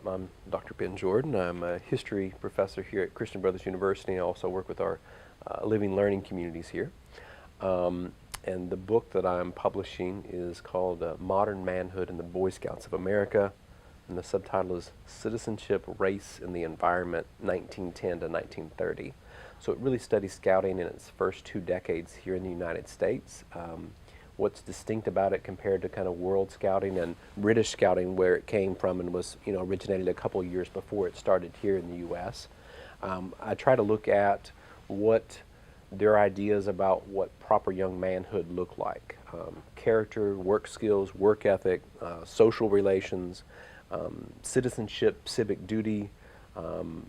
I'm Dr. Ben Jordan. I'm a history professor here at Christian Brothers University. I also work with our living learning communities here. And the book that I'm publishing is called Modern Manhood in the Boy Scouts of America. And the subtitle is Citizenship, Race, and the Environment, 1910 to 1930. So it really studies scouting in its first 2 decades here in the United States. What's distinct about it compared to kind of world scouting and British scouting, where it came from and was, originated a couple years before it started here in the U.S. I try to look at what their ideas about what proper young manhood look like. Character, work skills, work ethic, social relations, citizenship, civic duty, an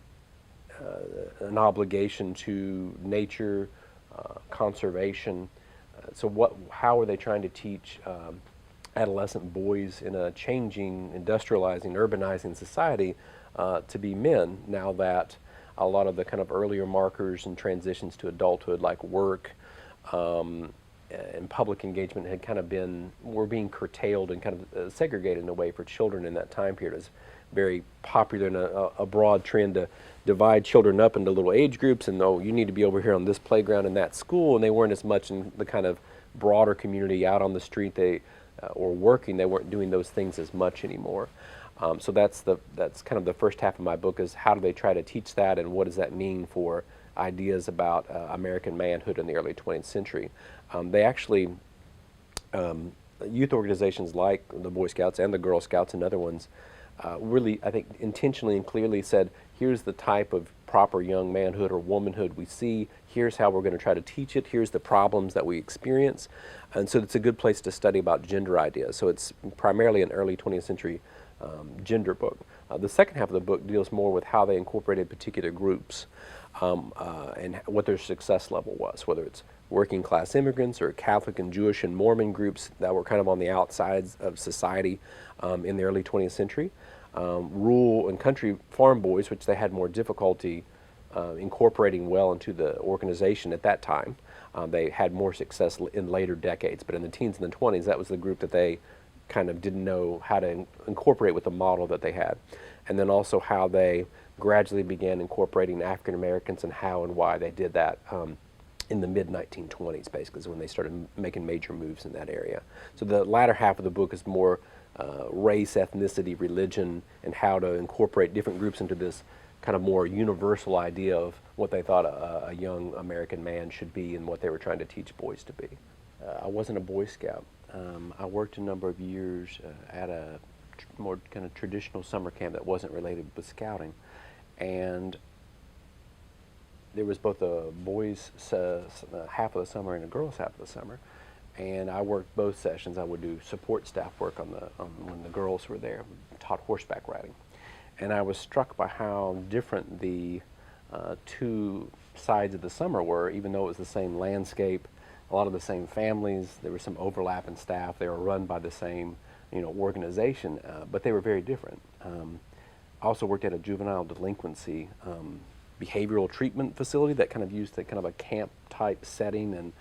obligation to nature, conservation. How are they trying to teach adolescent boys in a changing, industrializing, urbanizing society to be men, now that a lot of the kind of earlier markers and transitions to adulthood, like work and public engagement, were being curtailed and kind of segregated in a way for children in that time period. It was very popular and a broad trend to divide children up into little age groups, and you need to be over here on this playground in that school, and they weren't as much in the kind of broader community out on the street or working. They weren't doing those things as much anymore. So that's kind of the first half of my book, is how do they try to teach that, and what does that mean for ideas about American manhood in the early 20th century. They actually, youth organizations like the Boy Scouts and the Girl Scouts and other ones, really, I think, intentionally and clearly said, here's the type of proper young manhood or womanhood we see, here's how we're going to try to teach it, here's the problems that we experience. And so it's a good place to study about gender ideas. So it's primarily an early 20th century gender book. The second half of the book deals more with how they incorporated particular groups and what their success level was, whether it's working class immigrants or Catholic and Jewish and Mormon groups that were kind of on the outsides of society in the early 20th century. Rural and country farm boys, which they had more difficulty incorporating well into the organization at that time. They had more success in later decades, but in the teens and the 20s, that was the group that they kind of didn't know how to incorporate with the model that they had. And then also how they gradually began incorporating African Americans and how and why they did that in the mid-1920s, basically, is when they started making major moves in that area. So the latter half of the book is more race, ethnicity, religion, and how to incorporate different groups into this kind of more universal idea of what they thought a young American man should be and what they were trying to teach boys to be. I wasn't a Boy Scout. I worked a number of years at a more kind of traditional summer camp that wasn't related with scouting, and there was both a boys half of the summer and a girls half of the summer, and I worked both sessions. I would do support staff work on when the girls were there, taught horseback riding, and I was struck by how different the two sides of the summer were, even though it was the same landscape, a lot of the same families. There was some overlap in staff. They were run by the same organization, but they were very different. I also worked at a juvenile delinquency behavioral treatment facility that kind of used kind of a camp type setting and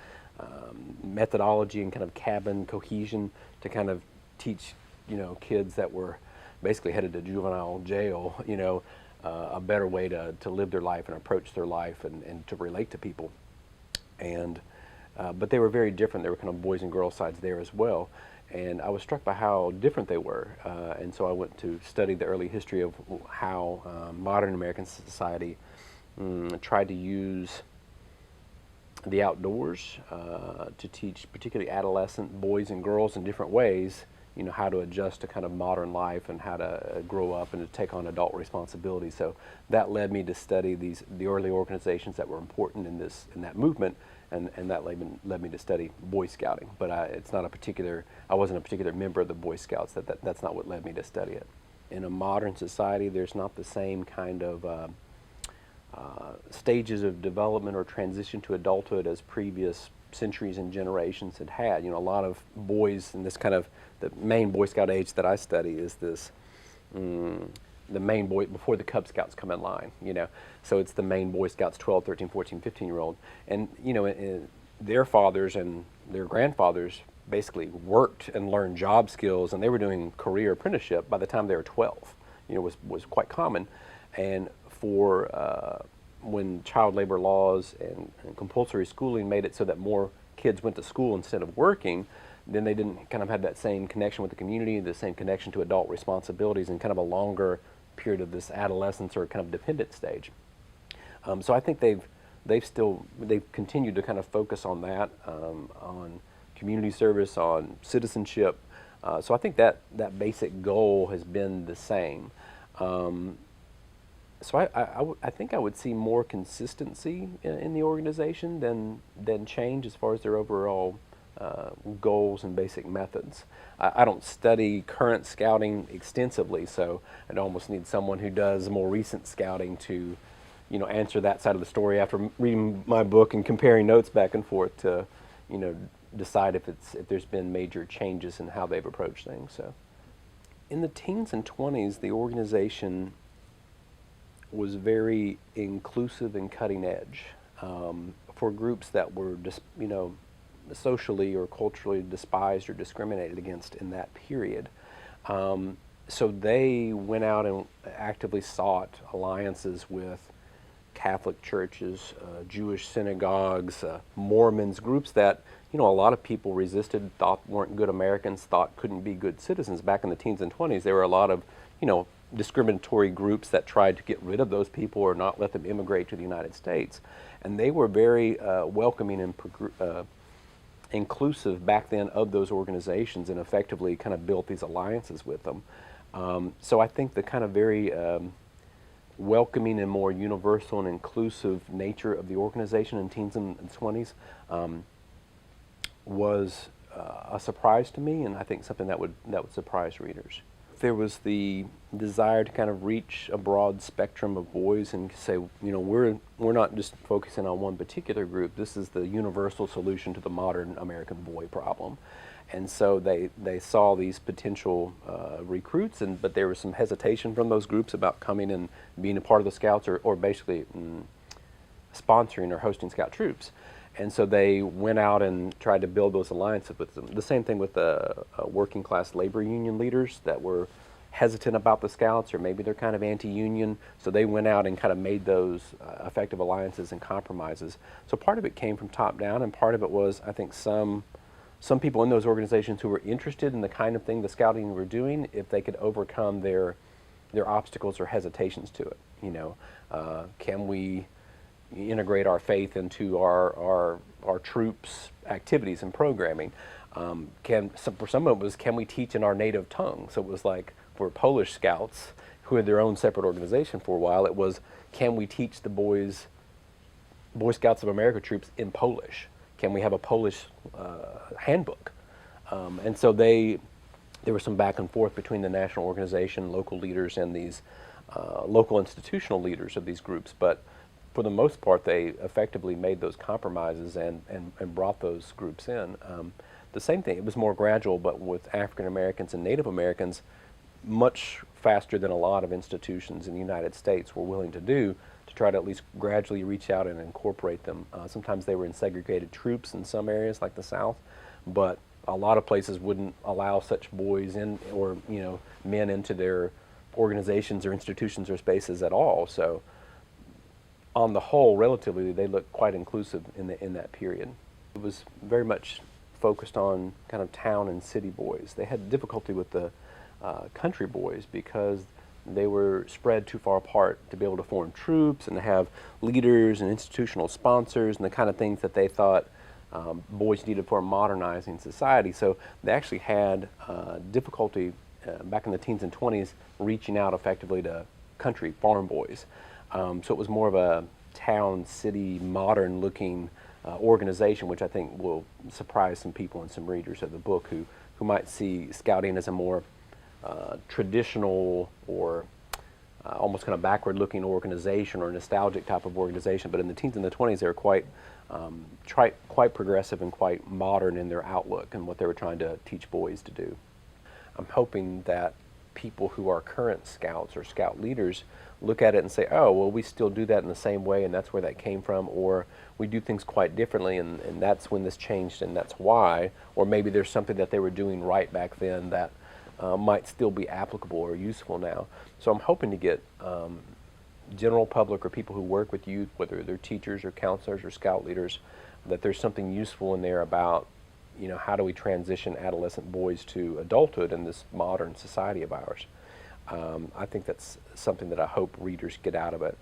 methodology and kind of cabin cohesion to kind of teach kids that were basically headed to juvenile jail a better way to live their life and approach their life and to relate to people. And but they were very different. There were kind of boys and girls sides there as well. And I was struck by how different they were. And so I went to study the early history of how modern American society tried to use the outdoors to teach particularly adolescent boys and girls in different ways, how to adjust to kind of modern life and how to grow up and to take on adult responsibility. So that led me to study the early organizations that were important in that movement. And that led me to study Boy Scouting, but I wasn't a particular member of the Boy Scouts. That's not what led me to study it. In a modern society, there's not the same kind of stages of development or transition to adulthood as previous centuries and generations had had. A lot of boys in this kind of, the main Boy Scout age that I study is this, the main boy before the Cub Scouts come in line, So it's the main Boy Scouts, 12, 13, 14, 15-year-old. And, their fathers and their grandfathers basically worked and learned job skills, and they were doing career apprenticeship by the time they were 12. was quite common. And for when child labor laws and compulsory schooling made it so that more kids went to school instead of working, then they didn't kind of have that same connection with the community, the same connection to adult responsibilities, and kind of a longer period of this adolescence or kind of dependent stage. So I think they've continued to kind of focus on that, on community service, on citizenship. So I think that basic goal has been the same. So I think I would see more consistency in the organization than change as far as their overall goals and basic methods. I don't study current scouting extensively, so I'd almost need someone who does more recent scouting to, answer that side of the story after reading my book and comparing notes back and forth to, decide if there's been major changes in how they've approached things. So, in the teens and 20s, the organization was very inclusive and cutting edge for groups that were just, socially or culturally despised or discriminated against in that period. So they went out and actively sought alliances with Catholic churches, Jewish synagogues, Mormons, groups that, a lot of people resisted, thought weren't good Americans, thought couldn't be good citizens. Back in the teens and 20s, there were a lot of, discriminatory groups that tried to get rid of those people or not let them immigrate to the United States. And they were very welcoming and inclusive back then of those organizations, and effectively kind of built these alliances with them. So I think the kind of very welcoming and more universal and inclusive nature of the organization in teens and 20s was a surprise to me, and I think something that would surprise readers. There was the desire to kind of reach a broad spectrum of boys and say, we're not just focusing on one particular group. This is the universal solution to the modern American boy problem. And so they saw these potential recruits, but there was some hesitation from those groups about coming and being a part of the Scouts or basically sponsoring or hosting Scout troops. And so they went out and tried to build those alliances with them. The same thing with the working class labor union leaders that were hesitant about the Scouts, or maybe they're kind of anti-union. So they went out and kind of made those effective alliances and compromises. So part of it came from top down, and part of it was, I think, some people in those organizations who were interested in the kind of thing the Scouting were doing, if they could overcome their obstacles or hesitations to it. Can we integrate our faith into our troops' activities and programming? For some of it was, can we teach in our native tongue? So it was like, for Polish Scouts, who had their own separate organization for a while, it was, can we teach the Boy Scouts of America troops in Polish? Can we have a Polish handbook? And so there was some back and forth between the national organization, local leaders, and these local institutional leaders of these groups. But for the most part, they effectively made those compromises and brought those groups in. The same thing, it was more gradual, but with African Americans and Native Americans, much faster than a lot of institutions in the United States were willing to do, to try to at least gradually reach out and incorporate them. Sometimes they were in segregated troops in some areas like the South, but a lot of places wouldn't allow such boys in, or men into their organizations or institutions or spaces at all. So on the whole, relatively, they looked quite inclusive in that period. It was very much focused on kind of town and city boys. They had difficulty with the country boys because they were spread too far apart to be able to form troops and to have leaders and institutional sponsors and the kind of things that they thought boys needed for a modernizing society. So they actually had difficulty back in the teens and 20s reaching out effectively to country farm boys. So it was more of a town, city, modern-looking organization, which I think will surprise some people and some readers of the book who might see Scouting as a more traditional or almost kind of backward-looking organization or nostalgic type of organization. But in the teens and the 20s, they were quite progressive and quite modern in their outlook and what they were trying to teach boys to do. I'm hoping that people who are current Scouts or Scout leaders look at it and say, oh, well, we still do that in the same way, and that's where that came from, or we do things quite differently, and that's when this changed, and that's why, or maybe there's something that they were doing right back then that might still be applicable or useful now. So I'm hoping to get general public or people who work with youth, whether they're teachers or counselors or scout leaders, that there's something useful in there about, how do we transition adolescent boys to adulthood in this modern society of ours. I think that's something that I hope readers get out of it.